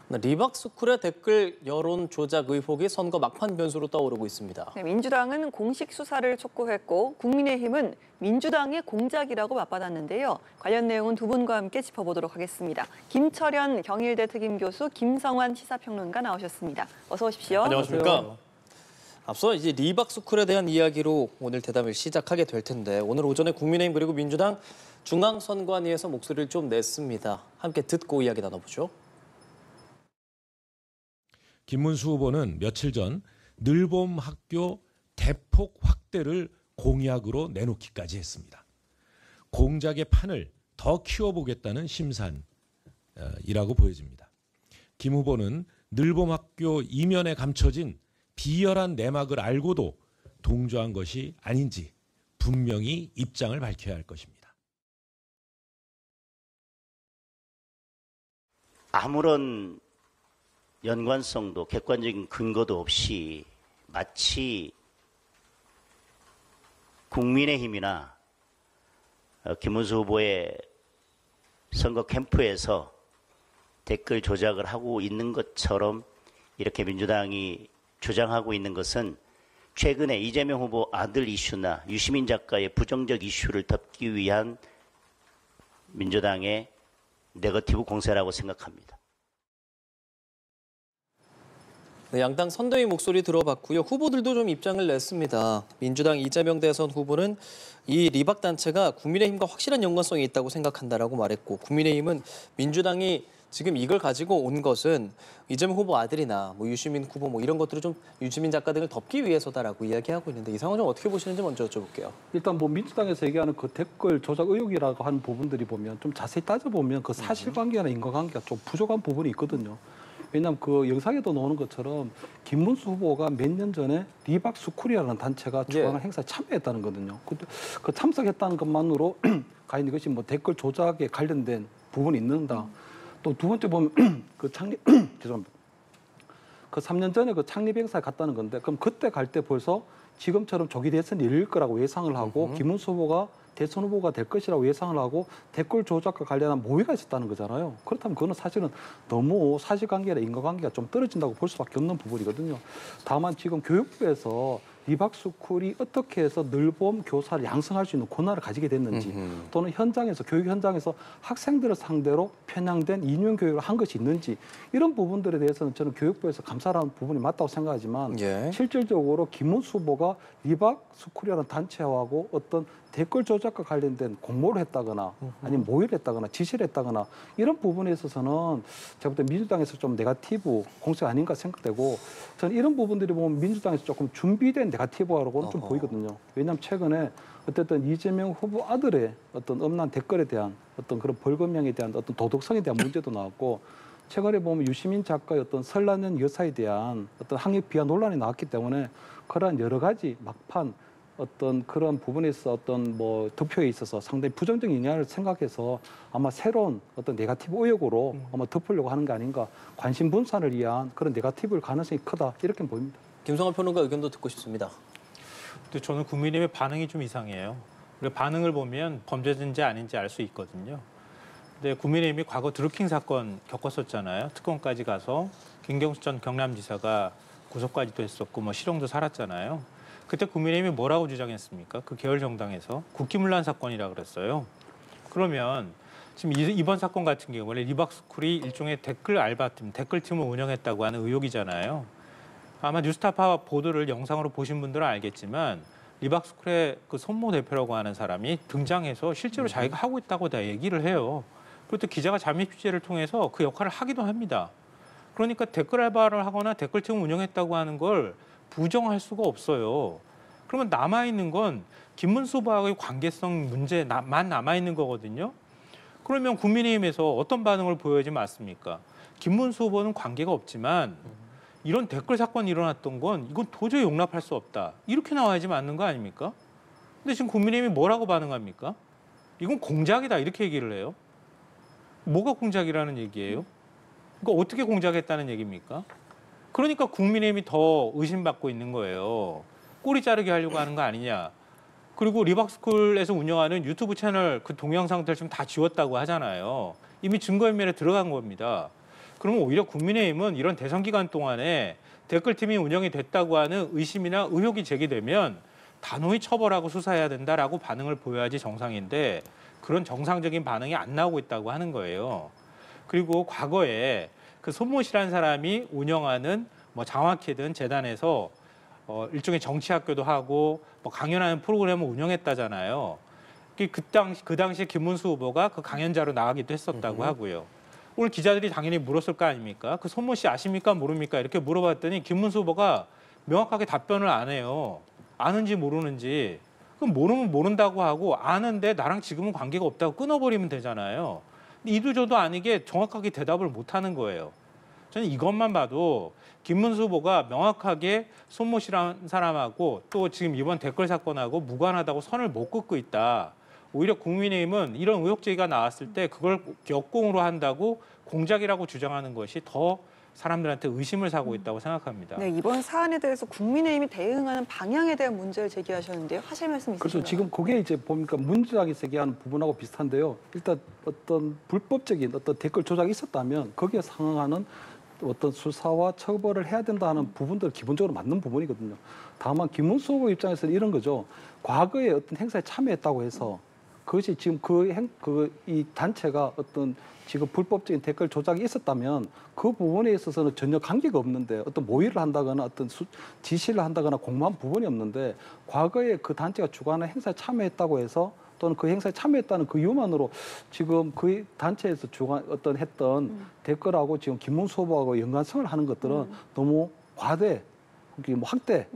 리박스쿨의 댓글 여론 조작 의혹이 선거 막판 변수로 떠오르고 있습니다. 네, 민주당은 공식 수사를 촉구했고 국민의힘은 민주당의 공작이라고 맞받았는데요. 관련 내용은 두 분과 함께 짚어보도록 하겠습니다. 김철현 경일대 특임교수, 김성환 시사평론가 나오셨습니다. 어서 오십시오. 안녕하십니까. 앞서 이제 리박스쿨에 대한 이야기로 오늘 대담을 시작하게 될 텐데 오늘 오전에 국민의힘 그리고 민주당 중앙선관위에서 목소리를 좀 냈습니다. 함께 듣고 이야기 나눠보죠. 김문수 후보는 며칠 전 늘봄 학교 대폭 확대를 공약으로 내놓기까지 했습니다. 공작의 판을 더 키워보겠다는 심산이라고 보여집니다. 김 후보는 늘봄 학교 이면에 감춰진 비열한 내막을 알고도 동조한 것이 아닌지 분명히 입장을 밝혀야 할 것입니다. 아무런 연관성도 객관적인 근거도 없이 마치 국민의힘이나 김문수 후보의 선거 캠프에서 댓글 조작을 하고 있는 것처럼 이렇게 민주당이 주장하고 있는 것은 최근에 이재명 후보 아들 이슈나 유시민 작가의 부정적 이슈를 덮기 위한 민주당의 네거티브 공세라고 생각합니다. 네, 양당 선대위 목소리 들어봤고요. 후보들도 좀 입장을 냈습니다. 민주당 이재명 대선 후보는 이 리박 단체가 국민의힘과 확실한 연관성이 있다고 생각한다라고 말했고, 국민의힘은 민주당이 지금 이걸 가지고 온 것은 이재명 후보 아들이나 유시민 후보 이런 것들을 좀 유시민 작가 등을 덮기 위해서다라고 이야기하고 있는데 이 상황 좀 어떻게 보시는지 먼저 여쭤볼게요. 일단 민주당에서 얘기하는 그 댓글 조작 의혹이라고 하는 부분들이 보면 좀 자세히 따져보면 그 사실관계나 인과관계가 좀 부족한 부분이 있거든요. 왜냐하면 그 영상에도 나오는 것처럼 김문수 후보가 몇 년 전에 리박스쿨이라는 단체가 주관하는 행사에 참여했다는 거거든요. 그 참석했다는 것만으로 과연 이것이 댓글 조작에 관련된 부분이 있는가. 또 두 번째 보면 그 창립 죄송합니다. 그 3년 전에 그 창립 행사에 갔다는 건데 그럼 그때 갈 때 벌써 지금처럼 조기 대선이 열릴 거라고 예상을 하고 김문수 후보가 대선 후보가 될 것이라고 예상을 하고 댓글 조작과 관련한 모의가 있었다는 거잖아요. 그렇다면 그거는 사실은 너무 사실관계나 인과관계가 좀 떨어진다고 볼 수밖에 없는 부분이거든요. 다만 지금 교육부에서 리박스쿨이 어떻게 해서 늘봄 교사를 양성할 수 있는 권한을 가지게 됐는지 또는 현장에서 교육 현장에서 학생들을 상대로 편향된 인용 교육을 한 것이 있는지 이런 부분들에 대해서는 저는 교육부에서 감사하는 부분이 맞다고 생각하지만 실질적으로 김문수 후보가 리박스쿨이라는 단체하고 어떤 댓글 조작과 관련된 공모를 했다거나 아니면 모의를 했다거나 지시를 했다거나 이런 부분에 있어서는 제가 볼 때 민주당에서 좀 네거티브 공세가 아닌가 생각되고 저는 이런 부분들이 보면 민주당에서 조금 준비된 네거티브라고는 좀 보이거든요. 왜냐하면 최근에 어쨌든 이재명 후보 아들의 어떤 엄난 댓글에 대한 어떤 그런 벌금형에 대한 어떤 도덕성에 대한 문제도 나왔고 최근에 보면 유시민 작가의 어떤 설나는 여사에 대한 어떤 학력 비하 논란이 나왔기 때문에 그러한 여러 가지 막판 어떤 그런 부분에서 어떤 득표에 있어서 상당히 부정적인 영향을 생각해서 아마 새로운 어떤 네거티브 의혹으로 아마 덮으려고 하는 게 아닌가 관심 분산을 위한 그런 네거티브일 가능성이 크다 이렇게 보입니다. 김성환 평론가 의견도 듣고 싶습니다. 근데 저는 국민의힘의 반응이 좀 이상해요. 우리가 반응을 보면 범죄인지 아닌지 알 수 있거든요. 근데 국민의힘이 과거 드루킹 사건 겪었었잖아요. 특검까지 가서 김경수 전 경남지사가 구속까지도 했었고 실형도 살았잖아요. 그때 국민의힘이 뭐라고 주장했습니까? 그 계열 정당에서 국기문란 사건이라 그랬어요. 그러면 지금 이번 사건 같은 경우는 리박스쿨이 일종의 댓글 알바팀, 댓글팀을 운영했다고 하는 의혹이잖아요. 아마 뉴스타파 보도를 영상으로 보신 분들은 알겠지만 리박스쿨의 그 손모 대표라고 하는 사람이 등장해서 실제로 자기가 하고 있다고 다 얘기를 해요. 그리고 또 기자가 잠입 취재를 통해서 그 역할을 하기도 합니다. 그러니까 댓글 알바를 하거나 댓글팀을 운영했다고 하는 걸 부정할 수가 없어요. 그러면 남아있는 건 김문수 후보와의 관계성 문제만 남아있는 거거든요. 그러면 국민의힘에서 어떤 반응을 보여야지 맞습니까? 김문수 후보는 관계가 없지만 이런 댓글 사건이 일어났던 건 이건 도저히 용납할 수 없다. 이렇게 나와야지 맞는 거 아닙니까? 근데 지금 국민의힘이 뭐라고 반응합니까? 이건 공작이다 이렇게 얘기를 해요. 뭐가 공작이라는 얘기예요? 그러니까 어떻게 공작했다는 얘기입니까? 그러니까 국민의힘이 더 의심받고 있는 거예요. 꼬리 자르게 하려고 하는 거 아니냐. 그리고 리박스쿨에서 운영하는 유튜브 채널 그 동영상들 지금 다 지웠다고 하잖아요. 이미 증거인멸에 들어간 겁니다. 그러면 오히려 국민의힘은 이런 대선 기간 동안에 댓글팀이 운영이 됐다고 하는 의심이나 의혹이 제기되면 단호히 처벌하고 수사해야 된다라고 반응을 보여야지 정상인데 그런 정상적인 반응이 안 나오고 있다고 하는 거예요. 그리고 과거에 그 손모씨라는 사람이 운영하는 뭐 장학회든 재단에서 일종의 정치학교도 하고 뭐 강연하는 프로그램을 운영했다잖아요. 그 당시에 김문수 후보가 그 강연자로 나가기도 했었다고 하고요. 오늘 기자들이 당연히 물었을 거 아닙니까? 그 손모 씨 아십니까? 모릅니까? 이렇게 물어봤더니 김문수 후보가 명확하게 답변을 안 해요. 아는지 모르는지. 그럼 모르면 모른다고 하고 아는데 나랑 지금은 관계가 없다고 끊어버리면 되잖아요. 근데 이도 저도 아니게 정확하게 대답을 못 하는 거예요. 저는 이것만 봐도 김문수 후보가 명확하게 손모 씨라는 사람하고 또 지금 이번 댓글 사건하고 무관하다고 선을 못 긋고 있다. 오히려 국민의힘은 이런 의혹 제기가 나왔을 때 그걸 역공으로 한다고 공작이라고 주장하는 것이 더 사람들한테 의심을 사고 있다고 생각합니다. 네, 이번 사안에 대해서 국민의힘이 대응하는 방향에 대한 문제를 제기하셨는데요. 하실 말씀 있으신가요? 그렇죠. 지금 그게 이제 보니까 민주당이 제기하는 부분하고 비슷한데요. 일단 어떤 불법적인 어떤 댓글 조작이 있었다면 거기에 상응하는 어떤 수사와 처벌을 해야 된다는 부분들 기본적으로 맞는 부분이거든요. 다만 김문수 후보 입장에서는 이런 거죠. 과거에 어떤 행사에 참여했다고 해서 그것이 지금 이 단체가 어떤 지금 불법적인 댓글 조작이 있었다면 그 부분에 있어서는 전혀 관계가 없는데 어떤 모의를 한다거나 어떤 지시를 한다거나 공모한 부분이 없는데 과거에 그 단체가 주관하는 행사에 참여했다고 해서 또는 그 행사에 참여했다는 그 이유만으로 지금 그 단체에서 했던 댓글하고 지금 김문수 후보하고 연관성을 하는 것들은 너무 과대, 확대,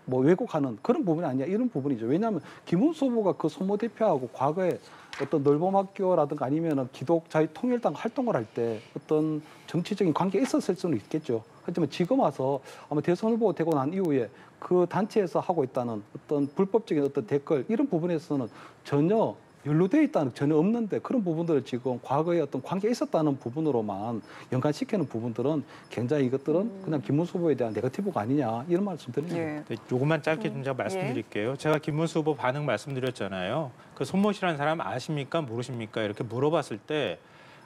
왜곡하는 그런 부분이 아니냐 이런 부분이죠. 왜냐하면 김문수 후보가 그 손모 대표하고 과거에 어떤 놀범학교라든가 아니면은 기독자유통일당 활동을 할 때 어떤 정치적인 관계가 있었을 수는 있겠죠. 하지만 지금 와서 아마 대선 후보가 되고 난 이후에 그 단체에서 하고 있다는 어떤 불법적인 어떤 댓글 이런 부분에서는 전혀 연루되어 있다는 전혀 없는데 그런 부분들을 지금 과거에 어떤 관계가 있었다는 부분으로만 연관시키는 부분들은 굉장히 이것들은 그냥 김문수 후보에 대한 네거티브가 아니냐 이런 말씀 드립니다. 예. 네, 조금만 짧게 좀 제가 말씀드릴게요. 제가 김문수 후보 반응 말씀드렸잖아요. 그 손모 씨라는 사람 아십니까? 모르십니까? 이렇게 물어봤을 때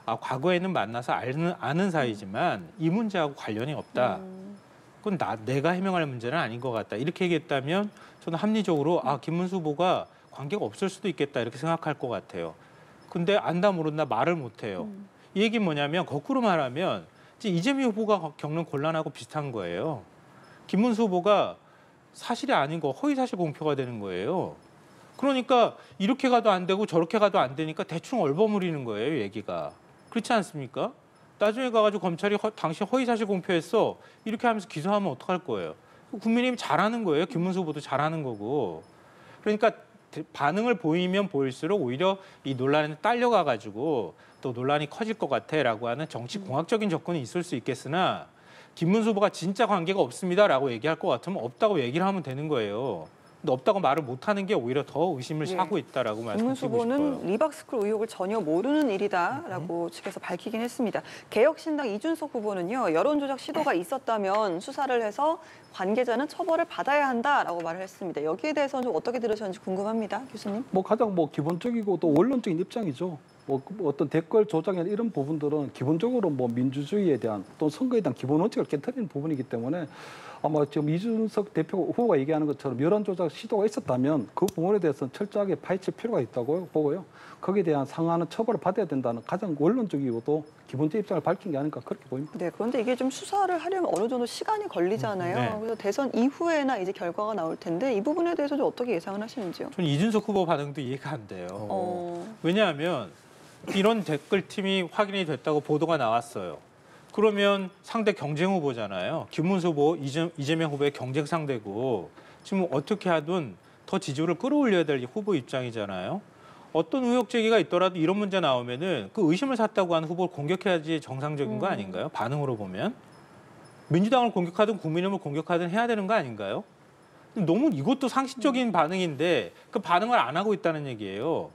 과거에는 만나서 아는 사이지만 이 문제하고 관련이 없다. 그건 내가 해명할 문제는 아닌 것 같다. 이렇게 얘기했다면 저는 합리적으로 김문수 후보가 관계가 없을 수도 있겠다 이렇게 생각할 것 같아요. 근데 안다 모른다 말을 못해요. 이 얘기는 뭐냐면 거꾸로 말하면 이재명 후보가 겪는 곤란하고 비슷한 거예요. 김문수 후보가 사실이 아닌 거 허위사실 공표가 되는 거예요. 그러니까 이렇게 가도 안 되고 저렇게 가도 안 되니까 대충 얼버무리는 거예요, 얘기가. 그렇지 않습니까? 나중에 가가지고 검찰이 당시 허위사실 공표했어. 이렇게 하면서 기소하면 어떡할 거예요? 국민의힘이 잘하는 거예요. 김문수 후보도 잘하는 거고. 그러니까 반응을 보이면 보일수록 오히려 이 논란에 딸려가가지고 또 논란이 커질 것 같아라고 하는 정치 공학적인 접근이 있을 수 있겠으나 김문수 후보가 진짜 관계가 없습니다라고 얘기할 것 같으면 없다고 얘기를 하면 되는 거예요. 근데 없다고 말을 못하는 게 오히려 더 의심을 사고 있다라고 말씀드리고 싶어요. 김문수 후보는 리박스쿨 의혹을 전혀 모르는 일이다라고 측에서 밝히긴 했습니다. 개혁신당 이준석 후보는요. 여론조작 시도가 있었다면 수사를 해서 관계자는 처벌을 받아야 한다라고 말을 했습니다. 여기에 대해서는 좀 어떻게 들으셨는지 궁금합니다. 교수님. 가장 기본적이고 또 원론적인 입장이죠. 어떤 댓글 조작이나 이런 부분들은 기본적으로 민주주의에 대한 또 선거에 대한 기본 원칙을 깨트리는 부분이기 때문에 아마 지금 이준석 대표 후보가 얘기하는 것처럼 여론 조작 시도가 있었다면 그 부분에 대해서는 철저하게 파헤칠 필요가 있다고 보고요. 거기에 대한 상하는 처벌을 받아야 된다는 가장 원론적이고 또 기본적 입장을 밝힌 게 아닐까 그렇게 보입니다. 네, 그런데 이게 좀 수사를 하려면 어느 정도 시간이 걸리잖아요. 네. 그래서 대선 이후에나 이제 결과가 나올 텐데 이 부분에 대해서 좀 어떻게 예상을 하시는지요? 저는 이준석 후보 반응도 이해가 안 돼요. 왜냐하면 이런 댓글팀이 확인이 됐다고 보도가 나왔어요. 그러면 상대 경쟁 후보잖아요. 김문수 후보, 이재명 후보의 경쟁 상대고 지금 어떻게 하든 더 지지율을 끌어올려야 될 후보 입장이잖아요. 어떤 의혹 제기가 있더라도 이런 문제 나오면은 그 의심을 샀다고 하는 후보를 공격해야지 정상적인 거 아닌가요? 반응으로 보면. 민주당을 공격하든 국민의힘을 공격하든 해야 되는 거 아닌가요? 너무 이것도 상식적인 반응인데 그 반응을 안 하고 있다는 얘기예요.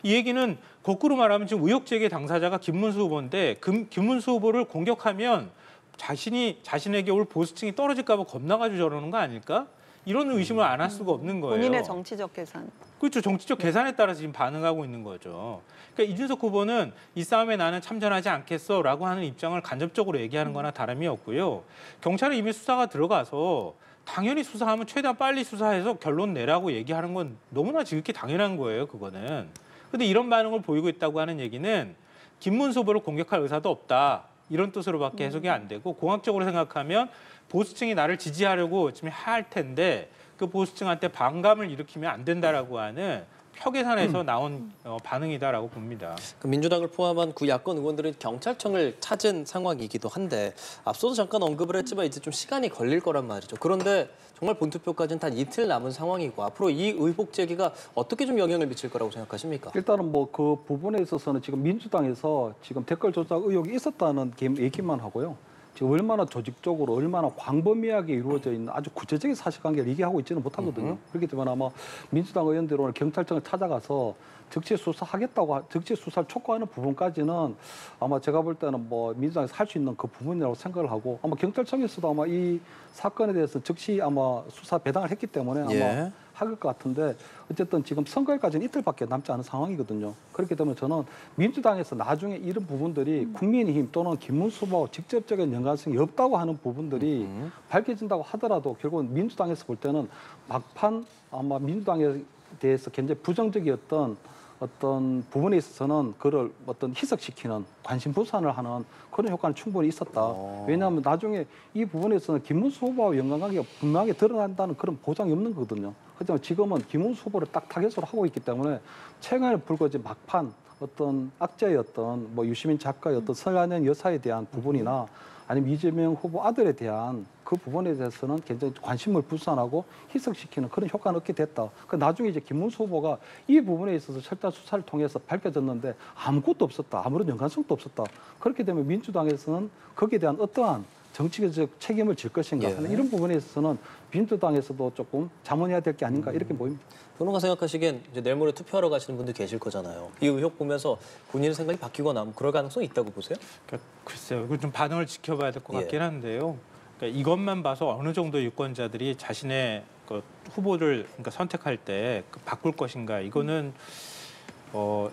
이 얘기는 거꾸로 말하면 지금 의혹 제기 당사자가 김문수 후보인데 김문수 후보를 공격하면 자신에게 올 보수층이 떨어질까 봐 겁나가지고 저러는 거 아닐까? 이런 의심을 안 할 수가 없는 거예요. 본인의 정치적 계산. 그렇죠. 정치적 계산에 따라서 지금 반응하고 있는 거죠. 그러니까 이준석 후보는 이 싸움에 나는 참전하지 않겠어라고 하는 입장을 간접적으로 얘기하는 거나 다름이 없고요. 경찰은 이미 수사가 들어가서 당연히 수사하면 최대한 빨리 수사해서 결론 내라고 얘기하는 건 너무나 지극히 당연한 거예요. 그거는. 근데 이런 반응을 보이고 있다고 하는 얘기는 김문수 후보를 공격할 의사도 없다. 이런 뜻으로밖에 해석이 안 되고 공학적으로 생각하면 보수층이 나를 지지하려고 지금 할 텐데 그 보수층한테 반감을 일으키면 안 된다라고 하는 표계산에서 나온 반응이다라고 봅니다. 그 민주당을 포함한 야권 의원들은 경찰청을 찾은 상황이기도 한데 앞서도 잠깐 언급을 했지만 이제 좀 시간이 걸릴 거란 말이죠. 그런데 정말 본투표까지는 단 이틀 남은 상황이고 앞으로 이 의혹 제기가 어떻게 좀 영향을 미칠 거라고 생각하십니까? 일단은 뭐 그 부분에 있어서는 지금 민주당에서 지금 댓글 조작 의혹이 있었다는 얘기만 하고요. 지금 얼마나 조직적으로 얼마나 광범위하게 이루어져 있는 아주 구체적인 사실관계를 얘기하고 있지는 못하거든요. 그렇기 때문에 아마 민주당 의원들이 오늘 경찰청을 찾아가서 적시 수사하겠다고 적시 수사를 촉구하는 부분까지는 아마 제가 볼 때는 뭐 민주당에서 할 수 있는 그 부분이라고 생각을 하고 아마 경찰청에서도 아마 이 사건에 대해서 적시 아마 수사 배당을 했기 때문에 아마 할 것 같은데 어쨌든 지금 선거일까지는 이틀밖에 남지 않은 상황이거든요. 그렇기 때문에 저는 민주당에서 나중에 이런 부분들이 국민의힘 또는 김문수 후보와 직접적인 연관성이 없다고 하는 부분들이 밝혀진다고 하더라도 결국은 민주당에서 볼 때는 막판 아마 민주당에 대해서 굉장히 부정적이었던 어떤 부분에 있어서는 그를 어떤 희석시키는 관심 분산을 하는 그런 효과는 충분히 있었다. 왜냐하면 나중에 이 부분에서는 김문수 후보와 연관관계가 분명하게 드러난다는 그런 보장이 없는 거거든요. 하지만 지금은 김문수 후보를 딱 타겟으로 하고 있기 때문에 최근에 불거진 막판 어떤 악재의 어떤 뭐 유시민 작가의 어떤 설라는 여사에 대한 부분이나 아니면 이재명 후보 아들에 대한 그 부분에 대해서는 굉장히 관심을 분산하고 희석시키는 그런 효과는 얻게 됐다. 그 나중에 이제 김문수 후보가 이 부분에 있어서 철저한 수사를 통해서 밝혀졌는데 아무것도 없었다. 아무런 연관성도 없었다. 그렇게 되면 민주당에서는 거기에 대한 어떠한 정치적 책임을 질 것인가 하는 이런 부분에 있어서는 민주당에서도 조금 자문해야 될 게 아닌가 이렇게 보입니다. 변호가 생각하시기엔 이제 내일 모레 투표하러 가시는 분들 계실 거잖아요. 이 의혹 보면서 본인의 생각이 바뀌거나 뭐 그럴 가능성이 있다고 보세요? 그러니까 글쎄요. 이거 좀 반응을 지켜봐야 될 것 같긴 한데요. 그러니까 이것만 봐서 어느 정도 유권자들이 자신의 그 후보를 그러니까 선택할 때 바꿀 것인가 이거는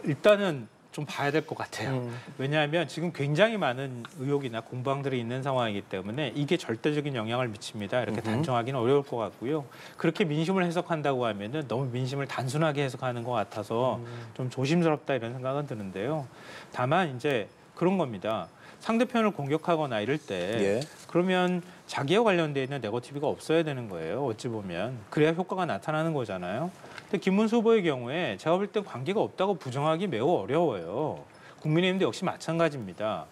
일단은 좀 봐야 될 것 같아요. 왜냐하면 지금 굉장히 많은 의혹이나 공방들이 있는 상황이기 때문에 이게 절대적인 영향을 미칩니다. 이렇게 단정하기는 어려울 것 같고요. 그렇게 민심을 해석한다고 하면은 너무 민심을 단순하게 해석하는 것 같아서 좀 조심스럽다 이런 생각은 드는데요. 다만 이제 그런 겁니다. 상대편을 공격하거나 이럴 때 그러면 자기와 관련돼 있는 네거티브가 없어야 되는 거예요. 어찌 보면. 그래야 효과가 나타나는 거잖아요. 근데 김문수 후보의 경우에 제가 볼 때 관계가 없다고 부정하기 매우 어려워요. 국민의힘도 역시 마찬가지입니다.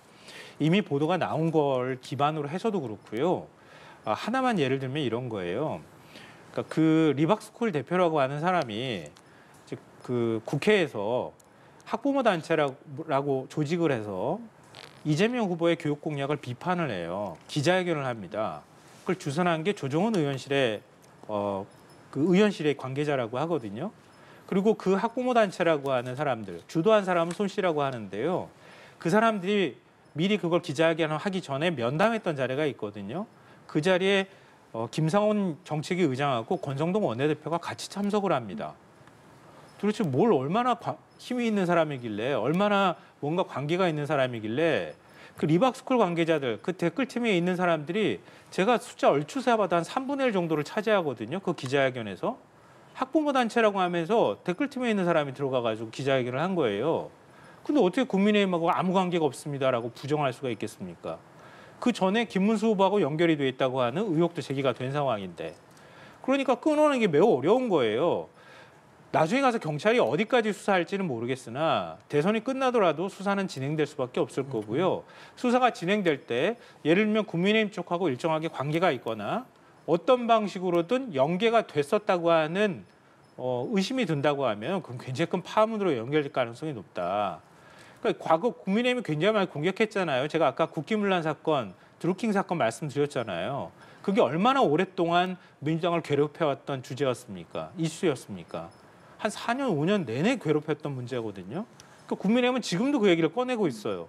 이미 보도가 나온 걸 기반으로 해서도 그렇고요. 하나만 예를 들면 이런 거예요. 그러니까 그 리박스쿨 대표라고 하는 사람이 즉 그 국회에서 학부모 단체라고 조직을 해서 이재명 후보의 교육 공약을 비판을 해요. 기자회견을 합니다. 그걸 주선한 게 조정훈 의원실의 그 의원실의 관계자라고 하거든요. 그리고 그 학부모 단체라고 하는 사람들, 주도한 사람은 손 씨라고 하는데요. 그 사람들이 미리 그걸 기자회견을 하기 전에 면담했던 자리가 있거든요. 그 자리에 김상훈 정책위 의장하고 권성동 원내대표가 같이 참석을 합니다. 도대체 뭘 얼마나 힘이 있는 사람이길래 얼마나 뭔가 관계가 있는 사람이길래 그 리박스쿨 관계자들, 그 댓글팀에 있는 사람들이 제가 숫자 얼추 세어봐도 한 3분의 1 정도를 차지하거든요. 그 기자회견에서. 학부모 단체라고 하면서 댓글팀에 있는 사람이 들어가가지고 기자회견을 한 거예요. 근데 어떻게 국민의힘하고 아무 관계가 없습니다라고 부정할 수가 있겠습니까? 그 전에 김문수 후보하고 연결이 돼 있다고 하는 의혹도 제기가 된 상황인데. 그러니까 끊어내는 게 매우 어려운 거예요. 나중에 가서 경찰이 어디까지 수사할지는 모르겠으나 대선이 끝나더라도 수사는 진행될 수밖에 없을 거고요. 수사가 진행될 때 예를 들면 국민의힘 쪽하고 일정하게 관계가 있거나 어떤 방식으로든 연계가 됐었다고 하는 의심이 든다고 하면 그건 굉장히 큰 파문으로 연결될 가능성이 높다. 그러니까 과거 국민의힘이 굉장히 많이 공격했잖아요. 제가 아까 국기문란 사건, 드루킹 사건 말씀드렸잖아요. 그게 얼마나 오랫동안 민주당을 괴롭혀왔던 주제였습니까? 이슈였습니까? 한 4년, 5년 내내 괴롭혔던 문제거든요. 그러니까 국민의힘은 지금도 그 얘기를 꺼내고 있어요.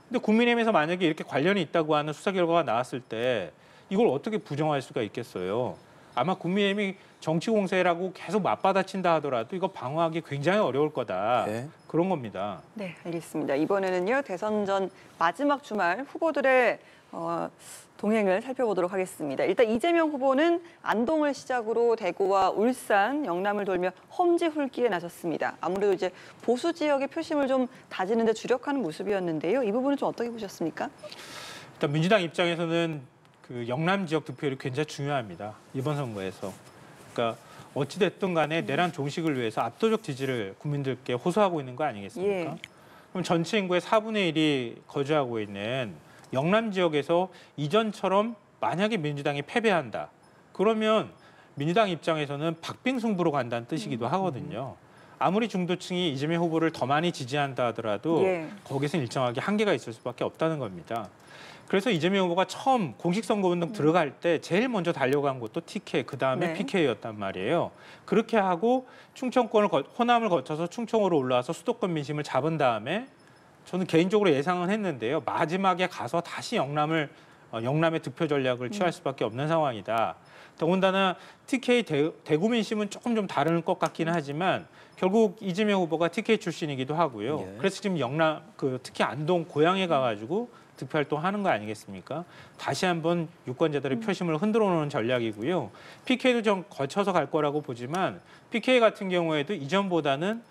근데 국민의힘에서 만약에 이렇게 관련이 있다고 하는 수사 결과가 나왔을 때 이걸 어떻게 부정할 수가 있겠어요? 아마 국민의힘이 정치 공세라고 계속 맞받아친다 하더라도 이거 방어하기 굉장히 어려울 거다. 네. 그런 겁니다. 네, 알겠습니다. 이번에는요, 대선 전 마지막 주말 후보들의 동행을 살펴보도록 하겠습니다. 일단 이재명 후보는 안동을 시작으로 대구와 울산, 영남을 돌며 험지 훑기에 나섰습니다. 아무래도 이제 보수 지역의 표심을 좀 다지는 데 주력하는 모습이었는데요. 이 부분은 좀 어떻게 보셨습니까? 일단 민주당 입장에서는 그 영남 지역 득표율이 굉장히 중요합니다. 이번 선거에서. 그러니까 어찌 됐든 간에 내란 종식을 위해서 압도적 지지를 국민들께 호소하고 있는 거 아니겠습니까? 예. 그럼 전체 인구의 4분의 1이 거주하고 있는 영남 지역에서 이전처럼 만약에 민주당이 패배한다. 그러면 민주당 입장에서는 박빙승부로 간다는 뜻이기도 하거든요. 아무리 중도층이 이재명 후보를 더 많이 지지한다 하더라도 예. 거기서 일정하게 한계가 있을 수밖에 없다는 겁니다. 그래서 이재명 후보가 처음 공식 선거운동 들어갈 때 제일 먼저 달려간 곳도 TK, 그다음에 네. PK였단 말이에요. 그렇게 하고 충청권을 호남을 거쳐서 충청으로 올라와서 수도권 민심을 잡은 다음에 저는 개인적으로 예상은 했는데요. 마지막에 가서 다시 영남의 득표 전략을 취할 수밖에 없는 상황이다. 더군다나 TK 대구 민심은 조금 좀 다른 것 같기는 하지만 결국 이재명 후보가 TK 출신이기도 하고요. 예. 그래서 지금 영남 특히 안동 고향에 가가지고 득표 활동하는 거 아니겠습니까? 다시 한번 유권자들의 표심을 흔들어 놓는 전략이고요. PK도 좀 거쳐서 갈 거라고 보지만 PK 같은 경우에도 이전보다는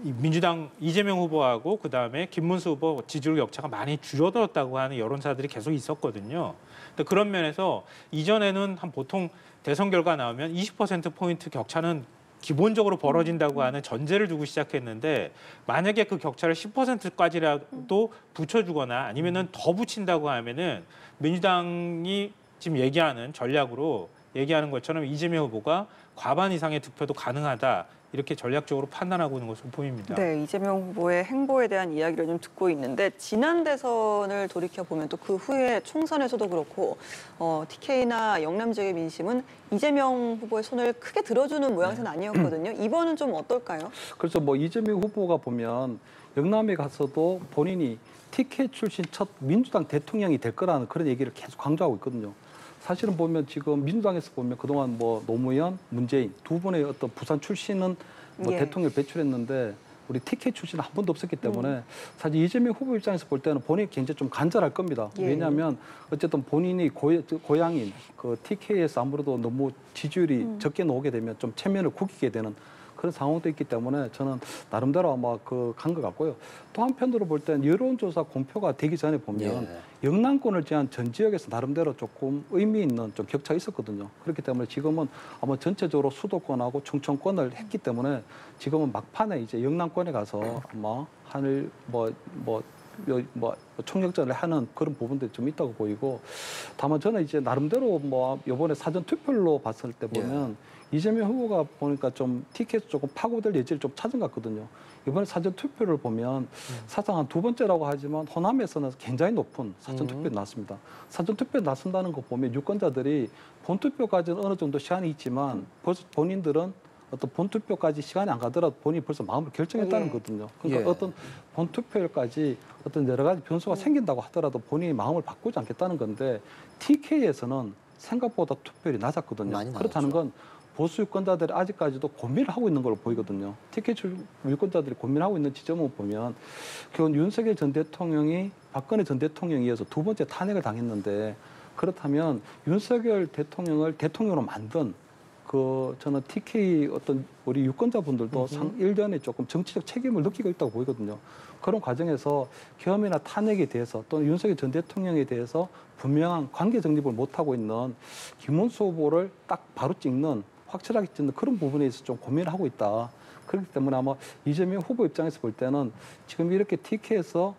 민주당 이재명 후보하고 그다음에 김문수 후보 지지율 격차가 많이 줄어들었다고 하는 여론사들이 계속 있었거든요. 근데 그런 면에서 이전에는 한 보통 대선 결과 나오면 20%포인트 격차는 기본적으로 벌어진다고 하는 전제를 두고 시작했는데 만약에 그 격차를 10%까지라도 붙여주거나 아니면은 더 붙인다고 하면은 민주당이 지금 얘기하는 전략으로 얘기하는 것처럼 이재명 후보가 과반 이상의 득표도 가능하다. 이렇게 전략적으로 판단하고 있는 것으로 보입니다. 네, 이재명 후보의 행보에 대한 이야기를 좀 듣고 있는데 지난 대선을 돌이켜보면 또 그 후에 총선에서도 그렇고 TK나 영남 지역의 민심은 이재명 후보의 손을 크게 들어주는 모양새는 아니었거든요. 이번은 좀 어떨까요? 그래서 뭐 이재명 후보가 보면 영남에 가서도 본인이 TK 출신 첫 민주당 대통령이 될 거라는 그런 얘기를 계속 강조하고 있거든요. 사실은 보면 지금 민주당에서 보면 그동안 뭐 노무현, 문재인 두 분의 어떤 부산 출신은 뭐 예. 대통령을 배출했는데 우리 TK 출신은 한 번도 없었기 때문에 사실 이재명 후보 입장에서 볼 때는 본인이 굉장히 좀 간절할 겁니다. 예. 왜냐하면 어쨌든 본인이 고향인 그 TK에서 아무래도 너무 지지율이 적게 나오게 되면 좀 체면을 구기게 되는 그런 상황도 있기 때문에 저는 나름대로 아마 간 것 같고요. 또 한편으로 볼 때는 여론조사 공표가 되기 전에 보면 영남권을 제한 전 지역에서 나름대로 조금 의미 있는 좀 격차가 있었거든요. 그렇기 때문에 지금은 아마 전체적으로 수도권하고 충청권을 했기 때문에 지금은 막판에 이제 영남권에 가서 아마 하늘 총력전을 하는 그런 부분들이 좀 있다고 보이고 다만 저는 이제 나름대로 뭐 이번에 사전 투표로 봤을 때 보면 이재명 후보가 보니까 좀 티켓 조금 파고들 예지를 좀 찾은 것 같거든요. 이번에 사전 투표를 보면 사상 한 두 번째라고 하지만 호남에서는 굉장히 높은 사전 투표에 났습니다. 사전 투표에 나선다는 거 보면 유권자들이 본 투표까지는 어느 정도 시간이 있지만 벌써 본인들은 어떤 본 투표까지 시간이 안 가더라도 본인이 벌써 마음을 결정했다는 거거든요. 그러니까 어떤 본 투표일까지 어떤 여러 가지 변수가 생긴다고 하더라도 본인이 마음을 바꾸지 않겠다는 건데 TK에서는 생각보다 투표율이 낮았거든요. 많이 그렇다는 건 보수 유권자들이 아직까지도 고민을 하고 있는 걸로 보이거든요. TK 유권자들이 고민하고 있는 지점을 보면 결국 윤석열 전 대통령이 박근혜 전 대통령에 이어서 두 번째 탄핵을 당했는데 그렇다면 윤석열 대통령을 대통령으로 만든 저는 TK 어떤 우리 유권자분들도 일련의 조금 정치적 책임을 느끼고 있다고 보이거든요. 그런 과정에서 계엄이나 탄핵에 대해서 또는 윤석열 전 대통령에 대해서 분명한 관계 정립을 못하고 있는 김문수 후보를 딱 바로 찍는 확실하게 찍는 그런 부분에 있어서 좀 고민을 하고 있다. 그렇기 때문에 아마 이재명 후보 입장에서 볼 때는 지금 이렇게 TK에서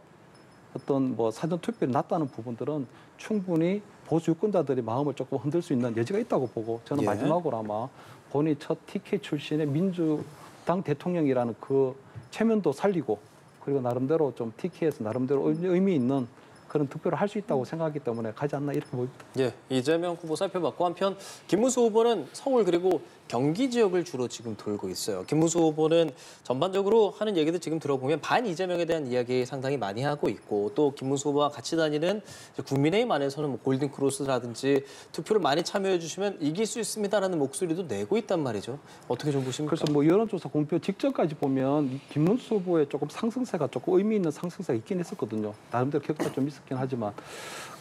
어떤 뭐 사전 투표를 났다는 부분들은 충분히 보수 유권자들이 마음을 조금 흔들 수 있는 여지가 있다고 보고 저는 마지막으로 아마 본인이 첫 TK 출신의 민주당 대통령이라는 그 체면도 살리고 그리고 나름대로 좀 TK에서 나름대로 의미 있는 그런 득표를 할 수 있다고 생각하기 때문에 가지 않나 이렇게 보입니다. 예, 이재명 후보 살펴봤고 한편 김문수 후보는 서울 그리고 경기 지역을 주로 지금 돌고 있어요. 김문수 후보는 전반적으로 하는 얘기들 지금 들어보면 반 이재명에 대한 이야기 상당히 많이 하고 있고 또 김문수 후보와 같이 다니는 국민의힘 안에서는 뭐 골든크로스라든지 투표를 많이 참여해 주시면 이길 수 있습니다라는 목소리도 내고 있단 말이죠. 어떻게 좀 보십니까? 그래서 뭐 여론조사 공표 직전까지 보면 이 김문수 후보의 조금 상승세가 조금 의미 있는 상승세가 있긴 했었거든요. 나름대로 격차가 좀 있었긴 하지만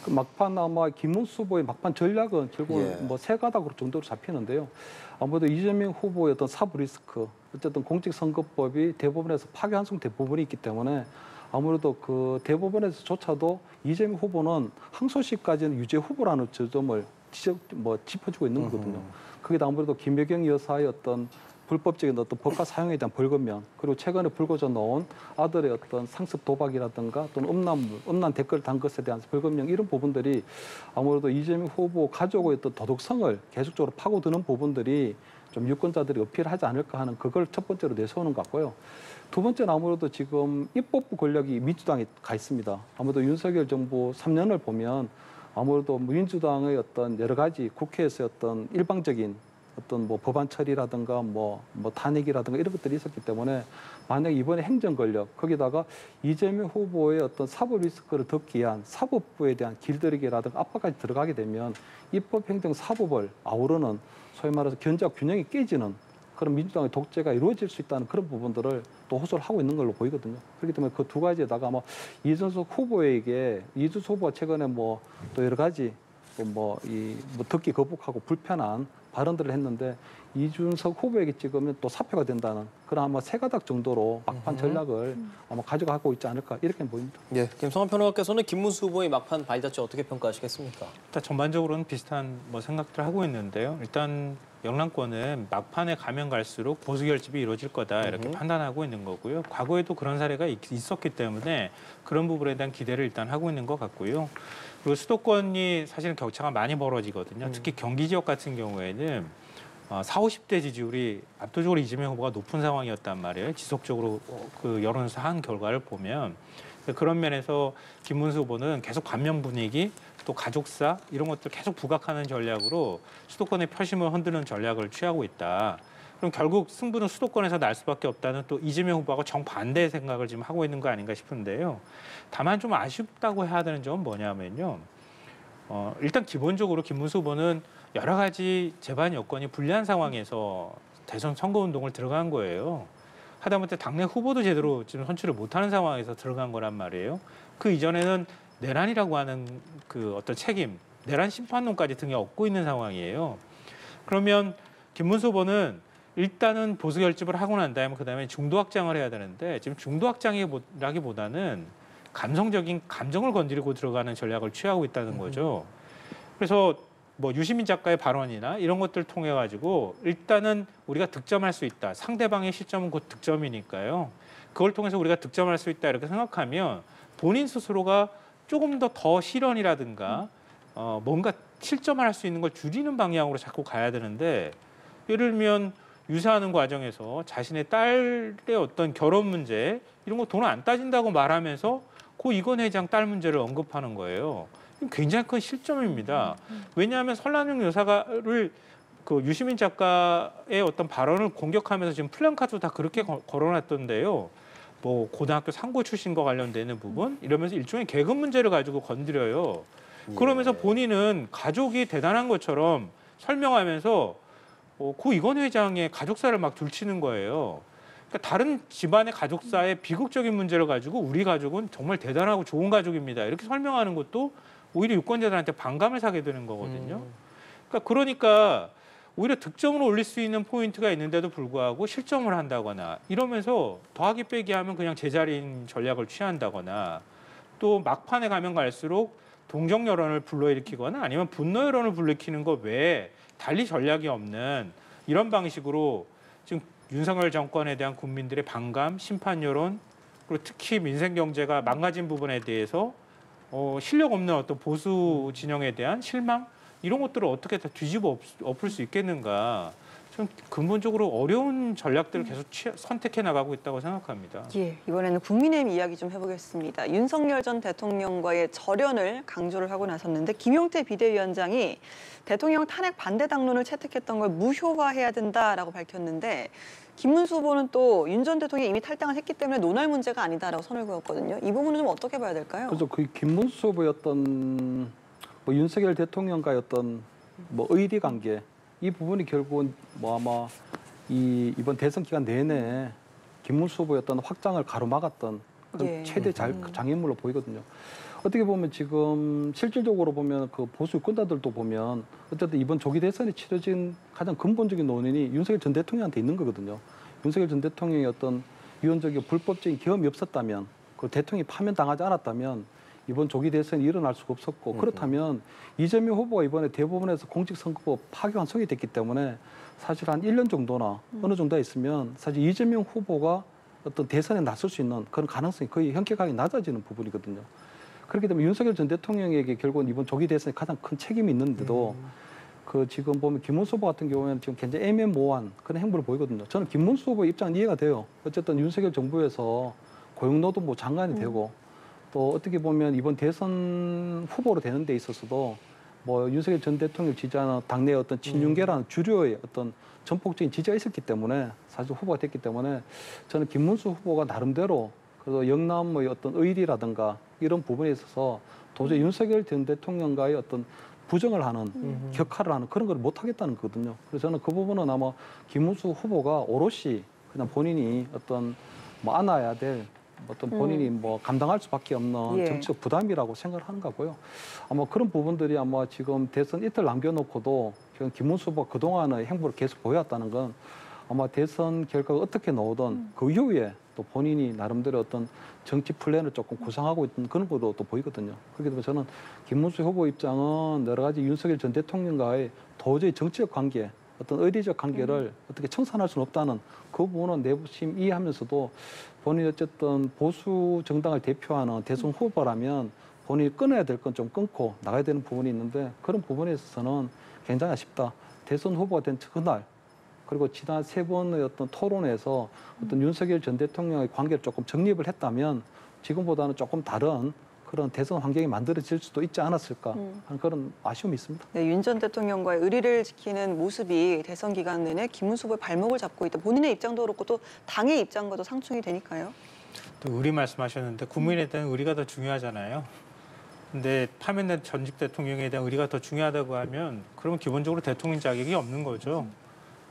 그 막판 아마 김문수 후보의 막판 전략은 결국은 뭐 세 가닥으로 정도로 잡히는데요. 아무래도 이재명 후보의 어떤 사부 리스크, 어쨌든 공직선거법이 대법원에서 파기환송된 부분이 있기 때문에 아무래도 그 대법원에서조차도 이재명 후보는 항소시까지는 유죄 후보라는 지점을 짚어주고 있는 거거든요. 거기다 아무래도 김여경 여사의 어떤 불법적인 어떤 법과 사용에 대한 벌금면, 그리고 최근에 불거져 나온 아들의 어떤 상습 도박이라든가 또는 음란 댓글 단 것에 대한 벌금형 이런 부분들이 아무래도 이재명 후보 가족의 어떤 도덕성을 계속적으로 파고드는 부분들이 좀 유권자들이 어필하지 않을까 하는 그걸 첫 번째로 내세우는 것 같고요. 두 번째는 아무래도 지금 입법부 권력이 민주당에 가 있습니다. 아무래도 윤석열 정부 3년을 보면 아무래도 민주당의 어떤 여러 가지 국회에서의 어떤 일방적인 어떤 뭐 법안 처리라든가 뭐 탄핵이라든가 이런 것들이 있었기 때문에 만약 이번에 행정 권력 거기다가 이재명 후보의 어떤 사법 리스크를 덮기 위한 사법부에 대한 길들이기라든가 압박까지 들어가게 되면 입법, 행정, 사법을 아우르는 소위 말해서 견제와 균형이 깨지는 그런 민주당의 독재가 이루어질 수 있다는 그런 부분들을 또 호소를 하고 있는 걸로 보이거든요. 그렇기 때문에 그 두 가지에다가 뭐 이준석 후보에게 이준석 후보가 최근에 뭐 또 여러 가지 듣기 거북하고 불편한 발언들을 했는데 이준석 후보에게 찍으면 또 사표가 된다는 그런 아마 세 가닥 정도로 막판 전략을 아마 가져가고 있지 않을까 이렇게 보입니다. 예, 김성환 평론가께서는 김문수 후보의 막판 발자취 어떻게 평가하시겠습니까? 일단 전반적으로는 비슷한 생각들을 하고 있는데요. 일단 영남권은 막판에 가면 갈수록 보수 결집이 이루어질 거다 이렇게 판단하고 있는 거고요. 과거에도 그런 사례가 있었기 때문에 그런 부분에 대한 기대를 일단 하고 있는 것 같고요. 그리고 수도권이 사실은 격차가 많이 벌어지거든요. 특히 경기 지역 같은 경우에는 40, 50대 지지율이 압도적으로 이재명 후보가 높은 상황이었단 말이에요. 지속적으로 그 여론조사 한 결과를 보면 그런 면에서 김문수 후보는 계속 관면 분위기 또 가족사 이런 것들 계속 부각하는 전략으로 수도권의 표심을 흔드는 전략을 취하고 있다. 그럼 결국 승부는 수도권에서 날 수밖에 없다는 또 이재명 후보하고 정반대의 생각을 지금 하고 있는 거 아닌가 싶은데요. 다만 좀 아쉽다고 해야 되는 점은 뭐냐면요. 일단 기본적으로 김문수 후보는 여러 가지 재반 여건이 불리한 상황에서 대선 선거운동을 들어간 거예요. 하다못해 당내 후보도 제대로 지금 선출을 못하는 상황에서 들어간 거란 말이에요. 그 이전에는 내란이라고 하는 그 어떤 책임, 내란 심판론까지 등에 업고 있는 상황이에요. 그러면 김문수 후보는 일단은 보수 결집을 하고 난 다음에 그다음에 중도 확장을 해야 되는데 지금 중도 확장이라기보다는 감성적인 감정을 건드리고 들어가는 전략을 취하고 있다는 거죠. 그래서 뭐 유시민 작가의 발언이나 이런 것들을 통해 가지고 일단은 우리가 득점할 수 있다. 상대방의 실점은 곧 득점이니까요. 그걸 통해서 우리가 득점할 수 있다 이렇게 생각하면 본인 스스로가 조금 더 실언이라든가 뭔가 실점을 할 수 있는 걸 줄이는 방향으로 자꾸 가야 되는데 예를 들면 유사하는 과정에서 자신의 딸의 어떤 결혼 문제 이런 거 돈 안 따진다고 말하면서 고 이건 회장 딸 문제를 언급하는 거예요. 굉장히 큰 실점입니다. 왜냐하면 설란용 여사를 그 유시민 작가의 어떤 발언을 공격하면서 지금 플랜카드도 다 그렇게 걸어놨던데요. 뭐 고등학교 상고 출신과 관련되는 부분 이러면서 일종의 계급 문제를 가지고 건드려요. 그러면서 본인은 가족이 대단한 것처럼 설명하면서 고 이건 회장의 가족사를 막 둘치는 거예요. 그러니까 다른 집안의 가족사의 비극적인 문제를 가지고 우리 가족은 정말 대단하고 좋은 가족입니다. 이렇게 설명하는 것도 오히려 유권자들한테 반감을 사게 되는 거거든요. 그러니까 오히려 득점을 올릴 수 있는 포인트가 있는데도 불구하고 실점을 한다거나 이러면서 더하기 빼기 하면 그냥 제자리인 전략을 취한다거나 또 막판에 가면 갈수록 동정 여론을 불러일으키거나 아니면 분노 여론을 불러일으키는 것 외에 달리 전략이 없는 이런 방식으로 지금 윤석열 정권에 대한 국민들의 반감, 심판 여론 그리고 특히 민생 경제가 망가진 부분에 대해서 실력 없는 어떤 보수 진영에 대한 실망 이런 것들을 어떻게 다 뒤집어 엎을 수 있겠는가 좀 근본적으로 어려운 전략들을 계속 선택해 나가고 있다고 생각합니다. 예, 이번에는 국민의힘 이야기 좀 해보겠습니다. 윤석열 전 대통령과의 절연을 강조를 하고 나섰는데 김용태 비대위원장이 대통령 탄핵 반대 당론을 채택했던 걸 무효화해야 된다라고 밝혔는데 김문수 후보는 또 윤 전 대통령이 이미 탈당을 했기 때문에 논할 문제가 아니다라고 선을 그었거든요. 이 부분은 좀 어떻게 봐야 될까요? 그래서 그 김문수 후보의 어떤 뭐 윤석열 대통령과의 어떤 뭐 의리 관계 이 부분이 결국은 뭐 아마 이번 대선 기간 내내 김문수 후보의 어떤 확장을 가로막았던 그런 예. 최대 장애물로 보이거든요. 어떻게 보면 지금 실질적으로 보면 그 보수 유권자들도 보면 어쨌든 이번 조기 대선이 치러진 가장 근본적인 원인이 윤석열 전 대통령한테 있는 거거든요. 윤석열 전 대통령의 어떤 위헌적이고 불법적인 경험이 없었다면 그 대통령이 파면당하지 않았다면 이번 조기 대선이 일어날 수가 없었고 그렇다면 이재명 후보가 이번에 대법원에서 공직선거법 파기환송이 됐기 때문에 사실 한 1년 정도나 어느 정도 있으면 사실 이재명 후보가 어떤 대선에 나설 수 있는 그런 가능성이 거의 현격하게 낮아지는 부분이거든요. 그렇기 때문에 윤석열 전 대통령에게 결국은 이번 조기 대선에 가장 큰 책임이 있는데도 그 지금 보면 김문수 후보 같은 경우에는 지금 굉장히 애매모호한 그런 행보를 보이거든요. 저는 김문수 후보의 입장은 이해가 돼요. 어쨌든 윤석열 정부에서 고용노동 뭐 장관이 되고 또 어떻게 보면 이번 대선 후보로 되는 데 있어서도 뭐 윤석열 전 대통령을 지지하는 당내의 어떤 친윤계라는 주류의 어떤 전폭적인 지지가 있었기 때문에 사실 후보가 됐기 때문에 저는 김문수 후보가 나름대로 그래서 영남의 어떤 의리라든가 이런 부분에 있어서 도저히 윤석열 전 대통령과의 어떤 부정을 하는 격하를 하는 그런 걸 못 하겠다는 거거든요. 그래서 저는 그 부분은 아마 김문수 후보가 오롯이 그냥 본인이 어떤 뭐 안아야 될 어떤 본인이 뭐 감당할 수밖에 없는 예. 정치적 부담이라고 생각을 하는 거고요. 아마 그런 부분들이 아마 지금 대선 이틀 남겨놓고도 지금 김문수 후보가 그동안의 행보를 계속 보여왔다는 건 아마 대선 결과가 어떻게 나오든 그 이후에 또 본인이 나름대로 어떤 정치 플랜을 조금 구상하고 있는 그런 것도 또 보이거든요. 그렇기 때문에 저는 김문수 후보 입장은 여러 가지 윤석열 전 대통령과의 도저히 정치적 관계, 어떤 의리적 관계를 어떻게 청산할 수는 없다는 그 부분은 내부심 이해하면서도 본인이 어쨌든 보수 정당을 대표하는 대선 후보라면 본인이 끊어야 될 건 좀 끊고 나가야 되는 부분이 있는데 그런 부분에 있어서는 굉장히 아쉽다. 대선 후보가 된 그날 그리고 지난 3번의 어떤 토론에서 어떤 윤석열 전 대통령의 관계를 조금 정립을 했다면 지금보다는 조금 다른 그런 대선 환경이 만들어질 수도 있지 않았을까 하는 그런 아쉬움이 있습니다. 네, 윤 전 대통령과의 의리를 지키는 모습이 대선 기간 내내 김문수 후보의 발목을 잡고 있다. 본인의 입장도 그렇고 또 당의 입장과도 상충이 되니까요. 또 의리 말씀하셨는데 국민에 대한 의리가 더 중요하잖아요. 근데 파면된 전직 대통령에 대한 의리가 더 중요하다고 하면 그러면 기본적으로 대통령 자격이 없는 거죠.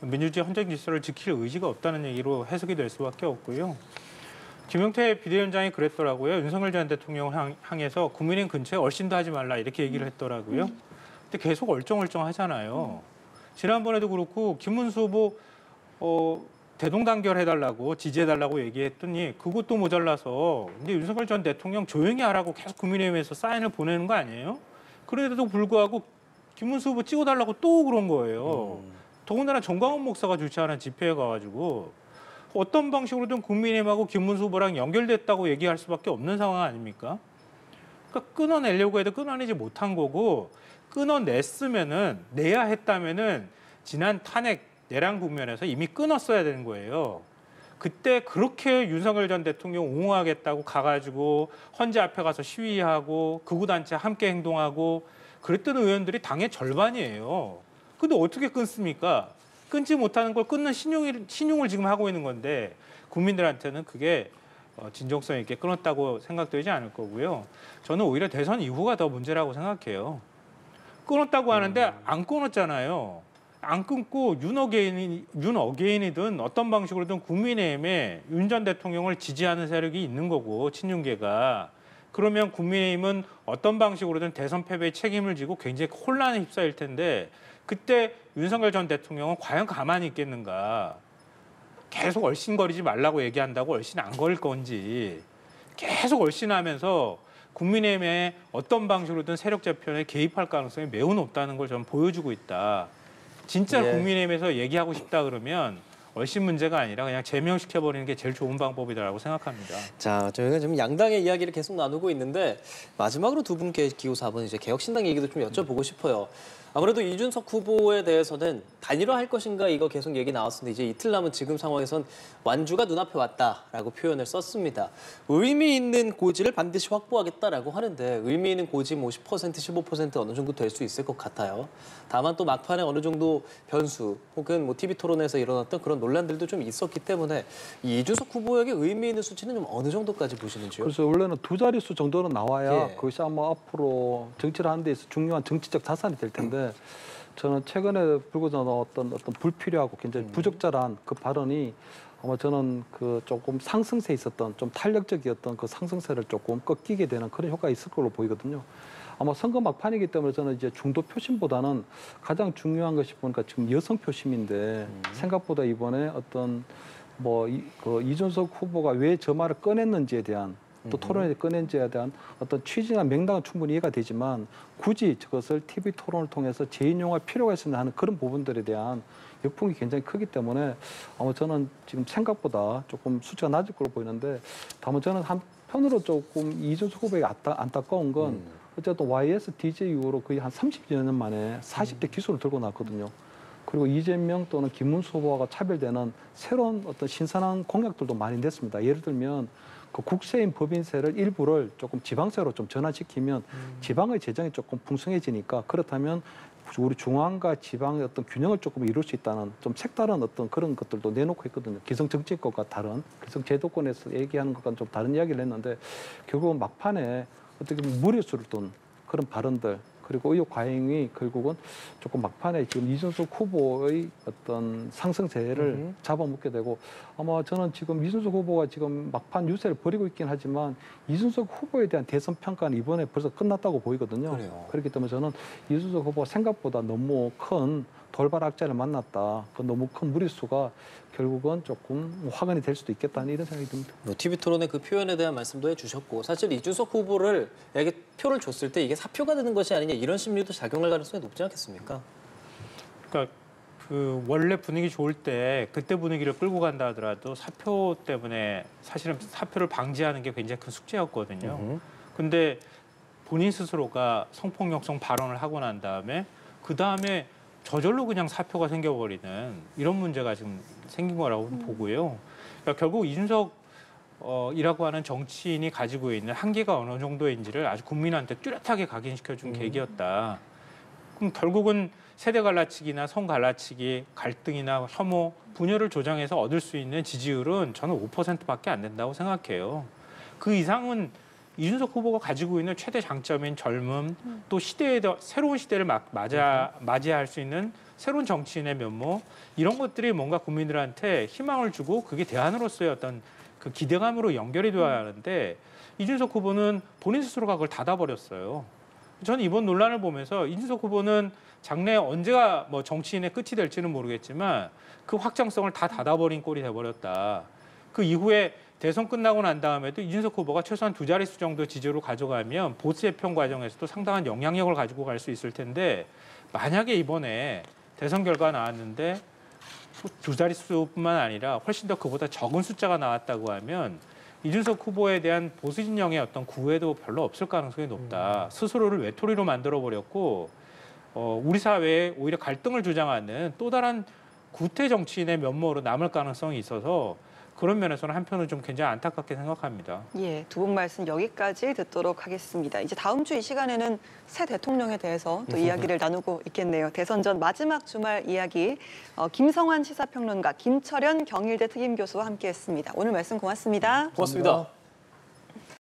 민주주의 헌정 질서를 지킬 의지가 없다는 얘기로 해석이 될 수밖에 없고요. 김용태 비대위원장이 그랬더라고요. 윤석열 전 대통령을 향해서 국민의힘 근처에 얼씬도 하지 말라 이렇게 얘기를 했더라고요. 근데 계속 얼쩡얼쩡하잖아요. 지난번에도 그렇고 김문수 후보 대동단결해달라고 지지해달라고 얘기했더니 그것도 모자라서 이제 윤석열 전 대통령 조용히 하라고 계속 국민의힘에서 사인을 보내는 거 아니에요? 그런데도 불구하고 김문수 후보 찍어달라고 또 그런 거예요. 더군다나 정광훈 목사가 주최하는 집회에 가가지고 어떤 방식으로든 국민의힘하고 김문수 후보랑 연결됐다고 얘기할 수밖에 없는 상황 아닙니까? 그러니까 끊어내려고 해도 끊어내지 못한 거고 끊어냈으면은 내야 했다면은 지난 탄핵 내란 국면에서 이미 끊었어야 되는 거예요. 그때 그렇게 윤석열 전 대통령 옹호하겠다고 가가지고 헌재 앞에 가서 시위하고 극우단체 함께 행동하고 그랬던 의원들이 당의 절반이에요. 근데 어떻게 끊습니까? 끊지 못하는 걸 끊는 신용을 지금 하고 있는 건데 국민들한테는 그게 진정성 있게 끊었다고 생각되지 않을 거고요. 저는 오히려 대선 이후가 더 문제라고 생각해요. 끊었다고 하는데 안 끊었잖아요. 안 끊고 윤어게인이든 어떤 방식으로든 국민의힘에 윤 전 대통령을 지지하는 세력이 있는 거고 친윤계가. 그러면 국민의힘은 어떤 방식으로든 대선 패배의 책임을 지고 굉장히 혼란에 휩싸일 텐데 그때 윤석열 전 대통령은 과연 가만히 있겠는가. 계속 얼씬거리지 말라고 얘기한다고 얼씬 안 거릴 건지 계속 얼씬하면서 국민의힘에 어떤 방식으로든 세력 재편에 개입할 가능성이 매우 높다는 걸 저는 보여주고 있다. 진짜 예. 국민의힘에서 얘기하고 싶다 그러면 얼씬 문제가 아니라 그냥 제명시켜버리는 게 제일 좋은 방법이라고 생각합니다. 자, 저희가 지금 양당의 이야기를 계속 나누고 있는데 마지막으로 두 분께 기호 4번 이제 개혁신당 얘기도 좀 여쭤보고 싶어요. 아무래도 이준석 후보에 대해서는 단일화할 것인가 이거 계속 얘기 나왔는데 이제 이틀 남은 지금 상황에선 완주가 눈앞에 왔다라고 표현을 썼습니다. 의미 있는 고지를 반드시 확보하겠다라고 하는데 의미 있는 고지 뭐 10%, 15% 어느 정도 될 수 있을 것 같아요. 다만 또 막판에 어느 정도 변수 혹은 뭐 TV 토론에서 일어났던 그런 논란들도 좀 있었기 때문에 이 이준석 후보에게 의미 있는 수치는 좀 어느 정도까지 보시는지요? 그래서 원래는 2자릿수 정도는 나와야 예. 그것이 아마 앞으로 정치를 하는 데 있어서 중요한 정치적 자산이 될 텐데 저는 최근에 불거져 나왔던 어떤 불필요하고 굉장히 부적절한 그 발언이 아마 저는 그 조금 상승세에 있었던 좀 탄력적이었던 그 상승세를 조금 꺾이게 되는 그런 효과가 있을 걸로 보이거든요. 아마 선거 막판이기 때문에 저는 이제 중도 표심보다는 가장 중요한 것이 보니까 지금 여성 표심인데 생각보다 이번에 어떤 뭐 그 이준석 후보가 왜 저 말을 꺼냈는지에 대한 또 토론에 꺼낸지에 대한 어떤 취지나 맥락은 충분히 이해가 되지만 굳이 저것을 TV 토론을 통해서 재인용할 필요가 있었나 하는 그런 부분들에 대한 역풍이 굉장히 크기 때문에 아마 저는 지금 생각보다 조금 수치가 낮을 걸로 보이는데 다만 저는 한편으로 조금 이준석 후보에게 안타까운 건 어쨌든 YS DJ 이후로 거의 한 30여 년 만에 40대 기수를 들고 나왔거든요. 그리고 이재명 또는 김문수 후보와 차별되는 새로운 어떤 신선한 공약들도 많이 냈습니다. 예를 들면 그 국세인 법인세를 일부를 조금 지방세로 좀 전환시키면 지방의 재정이 조금 풍성해지니까 그렇다면 우리 중앙과 지방의 어떤 균형을 조금 이룰 수 있다는 좀 색다른 어떤 그런 것들도 내놓고 있거든요. 기성 정치권과 다른 기성 제도권에서 얘기하는 것과는 좀 다른 이야기를 했는데 결국은 막판에 어떻게 보면 무리수를 둔 그런 발언들 그리고 의혹 과잉이 결국은 조금 막판에 지금 이준석 후보의 어떤 상승세를 잡아먹게 되고 아마 저는 지금 이준석 후보가 지금 막판 유세를 벌이고 있긴 하지만 이준석 후보에 대한 대선 평가는 이번에 벌써 끝났다고 보이거든요. 그래요. 그렇기 때문에 저는 이준석 후보가 생각보다 너무 큰 돌발 악재를 만났다. 그 너무 큰 무리수가 결국은 조금 화근이 될 수도 있겠다는 이런 생각이 듭니다. 뭐 TV 토론의 그 표현에 대한 말씀도 해주셨고 사실 이준석 후보에게 표를 줬을 때 이게 사표가 되는 것이 아니냐 이런 심리도 작용할 가능성이 높지 않겠습니까? 그러니까 그 원래 분위기 좋을 때 그때 분위기를 끌고 간다 하더라도 사표 때문에 사실은 사표를 방지하는 게 굉장히 큰 숙제였거든요. 근데 본인 스스로가 성폭력성 발언을 하고 난 다음에 그 다음에 저절로 그냥 사표가 생겨버리는 이런 문제가 지금 생긴 거라고 보고요. 그러니까 결국 이준석 이라고 하는 정치인이 가지고 있는 한계가 어느 정도인지를 아주 국민한테 뚜렷하게 각인시켜준 계기였다. 그럼 결국은 세대 갈라치기나 성 갈라치기, 갈등이나 혐오, 분열을 조장해서 얻을 수 있는 지지율은 저는 5%밖에 안 된다고 생각해요. 그 이상은 이준석 후보가 가지고 있는 최대 장점인 젊음, 또 새로운 시대를 맞이할 수 있는 새로운 정치인의 면모, 이런 것들이 뭔가 국민들한테 희망을 주고 그게 대안으로서의 어떤 그 기대감으로 연결이 되어야 하는데 이준석 후보는 본인 스스로가 그걸 닫아버렸어요. 저는 이번 논란을 보면서 이준석 후보는 장래 언제가 뭐 정치인의 끝이 될지는 모르겠지만 그 확장성을 다 닫아버린 꼴이 돼버렸다. 그 이후에 대선 끝나고 난 다음에도 이준석 후보가 최소한 2자릿수 정도 지지율을 가져가면 보수 개편 과정에서도 상당한 영향력을 가지고 갈 수 있을 텐데 만약에 이번에 대선 결과 나왔는데 2자릿수뿐만 아니라 훨씬 더 그보다 적은 숫자가 나왔다고 하면 이준석 후보에 대한 보수 진영의 어떤 구애도 별로 없을 가능성이 높다. 스스로를 외톨이로 만들어버렸고 우리 사회에 오히려 갈등을 주장하는 또 다른 구태 정치인의 면모로 남을 가능성이 있어서 그런 면에서는 한편은 좀 굉장히 안타깝게 생각합니다. 예, 두 분 말씀 여기까지 듣도록 하겠습니다. 이제 다음 주 이 시간에는 새 대통령에 대해서 또 이야기를 나누고 있겠네요. 대선 전 마지막 주말 이야기 김성환 시사평론가, 김철현 경일대 특임교수와 함께했습니다. 오늘 말씀 고맙습니다. 고맙습니다.